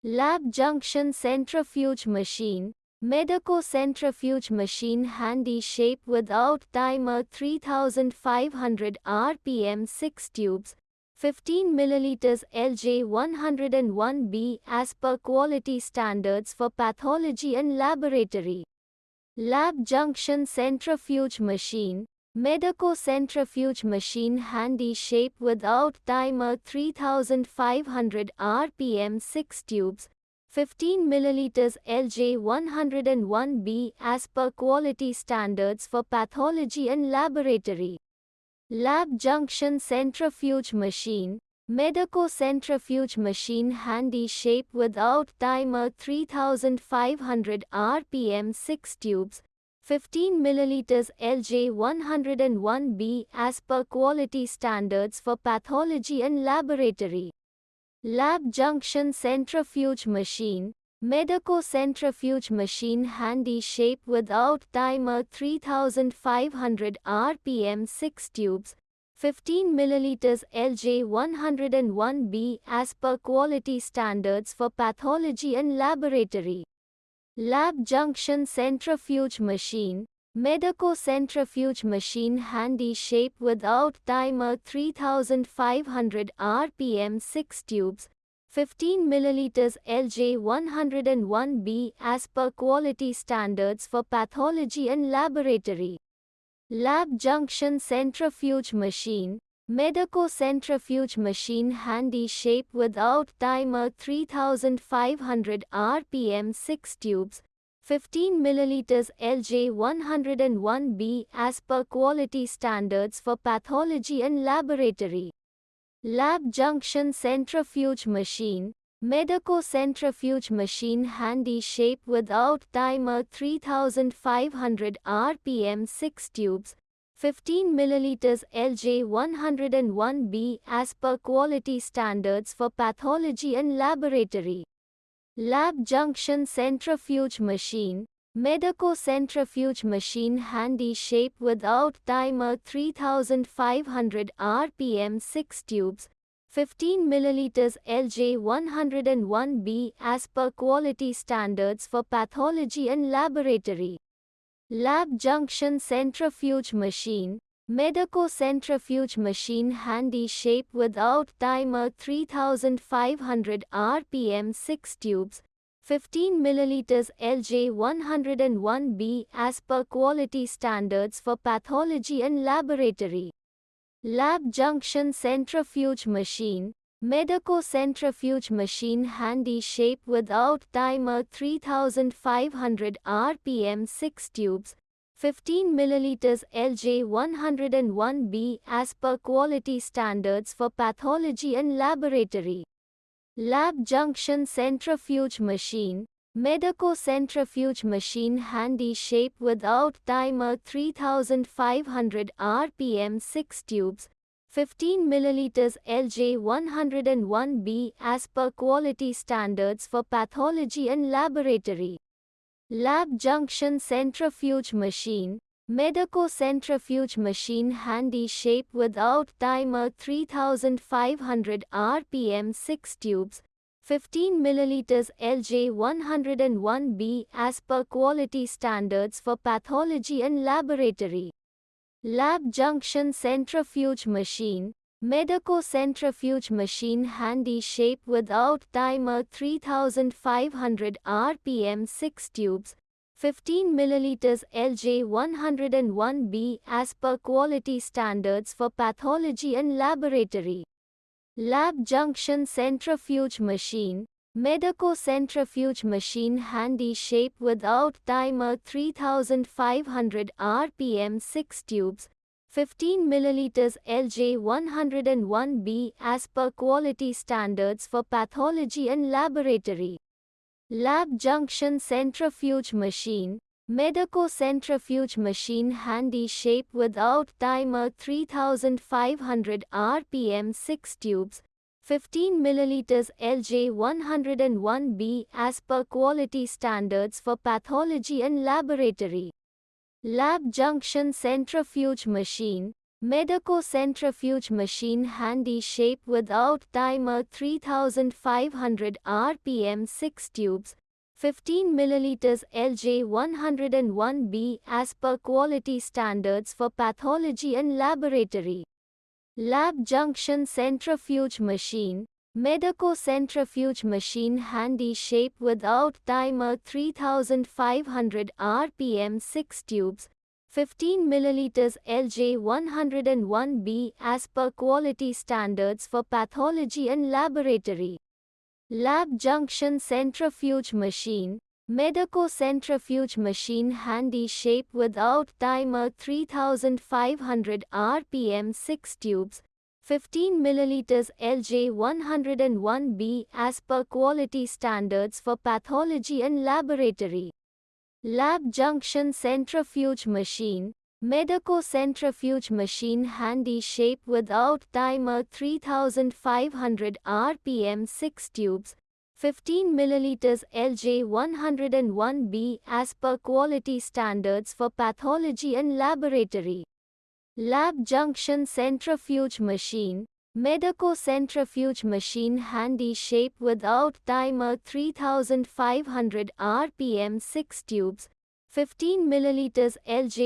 Lab junction centrifuge machine, Medeco centrifuge machine handy shape without timer 3500 rpm 6 tubes, 15 milliliters LJ101B as per quality standards for pathology and laboratory. Lab junction centrifuge machine, Medeco centrifuge machine handy shape without timer 3500 rpm 6 tubes, 15 milliliters LJ101B as per quality standards for pathology and laboratory. Lab junction centrifuge machine, Medeco centrifuge machine handy shape without timer 3500 rpm 6 tubes, 15 milliliters LJ101B as per quality standards for pathology and laboratory. Lab junction centrifuge machine, Medeco centrifuge machine handy shape without timer 3500 rpm 6 tubes, 15 milliliters LJ101B as per quality standards for pathology and laboratory. Lab junction centrifuge machine, Medeco centrifuge machine handy shape without timer 3500 rpm 6 tubes, 15 milliliters LJ101B as per quality standards for pathology and laboratory. Lab junction centrifuge machine, Medeco centrifuge machine handy shape without timer 3500 rpm 6 tubes, 15 milliliters LJ101B as per quality standards for pathology and laboratory. Lab junction centrifuge machine, Medeco centrifuge machine handy shape without timer 3500 rpm 6 tubes, 15 milliliters LJ101B as per quality standards for pathology and laboratory. Lab junction centrifuge machine, Medeco centrifuge machine handy shape without timer 3500 rpm 6 tubes, 15 milliliters LJ101B as per quality standards for pathology and laboratory. Lab junction centrifuge machine, Medeco centrifuge machine handy shape without timer 3500 rpm 6 tubes, 15 milliliters LJ101B as per quality standards for pathology and laboratory. Lab junction centrifuge machine, Medeco centrifuge machine handy shape without timer 3500 rpm 6 tubes, 15 milliliters LJ101B as per quality standards for pathology and laboratory. Lab junction centrifuge machine, Medeco centrifuge machine handy shape without timer 3500 rpm 6 tubes, 15 milliliters LJ101B as per quality standards for pathology and laboratory. Lab junction centrifuge machine, Medeco centrifuge machine handy shape without timer 3500 rpm 6 tubes, 15 milliliters LJ101B as per quality standards for pathology and laboratory. Lab junction centrifuge machine, Medeco centrifuge machine handy shape without timer 3500 rpm 6 tubes, 15 milliliters LJ101B as per quality standards for pathology and laboratory. Lab junction centrifuge machine, Medeco centrifuge machine handy shape without timer 3500 rpm 6 tubes, 15 milliliters LJ101B as per quality standards for pathology and laboratory. Lab junction centrifuge machine, Medeco centrifuge machine handy shape without timer 3500 rpm 6 tubes, 15 milliliters LJ101B as per quality standards for pathology and laboratory. Lab junction centrifuge machine, Medeco centrifuge machine handy shape without timer 3500 rpm 6 tubes, 15 milliliters LJ101B as per quality standards for pathology and laboratory. Lab junction centrifuge machine, Medeco centrifuge machine handy shape without timer 3500 rpm 6 tubes, 15 milliliters LJ101B as per quality standards for pathology and laboratory. Lab junction centrifuge machine, Medeco centrifuge machine handy shape without timer 3500 rpm 6 tubes, 15 milliliters LJ101B as per quality standards for pathology and laboratory. Lab junction centrifuge machine, Medeco centrifuge machine handy shape without timer 3500 rpm 6 tubes, 15 milliliters LJ101B as per quality standards for pathology and laboratory. Lab junction centrifuge machine, Medeco centrifuge machine handy shape without timer 3500 rpm 6 tubes, 15 milliliters LJ